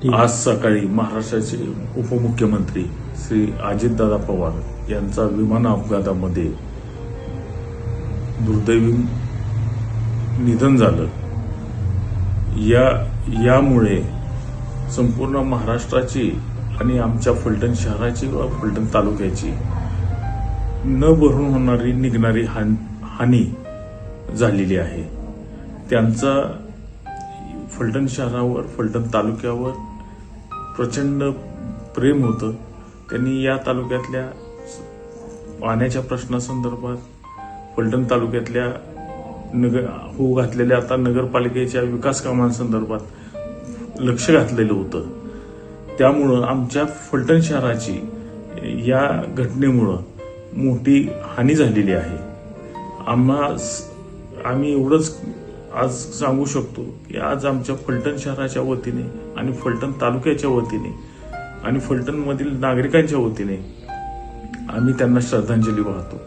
आज सकाळी महाराष्ट्राचे उपमुख्यमंत्री श्री अजितदादा पवार यांचा विमान अपघातामध्ये दुर्दैवी निधन झालं। यामुळे संपूर्ण महाराष्ट्राची आणि आमच्या फलटण शहराची व फलटण तालुक्याची न भरून होणारी निघणारी हानी झालेली आहे। त्यांचा फलटण शहरावर फलटण तालुक्यावर प्रचंड प्रेम होतं। त्यांनी या तालुक्यातल्या पाण्याच्या प्रश्नासंदर्भात फलटण तालुक्यातल्या होऊ घातलेल्या आता नगरपालिकेच्या विकास कामांसंदर्भात लक्ष घातलेलं होतं। त्यामुळं आमच्या फलटण शहराची या घटनेमुळं मोठी हानी झालेली आहे। आम्ही एवढंच आज सांगू शकतो की आज आमच्या फलटण शहराच्या वतीने आणि फलटण तालुक्याच्या वतीने आणि फलटण मधील नागरिकांच्या वतीने आम्ही त्यांना श्रद्धांजली वाहतो।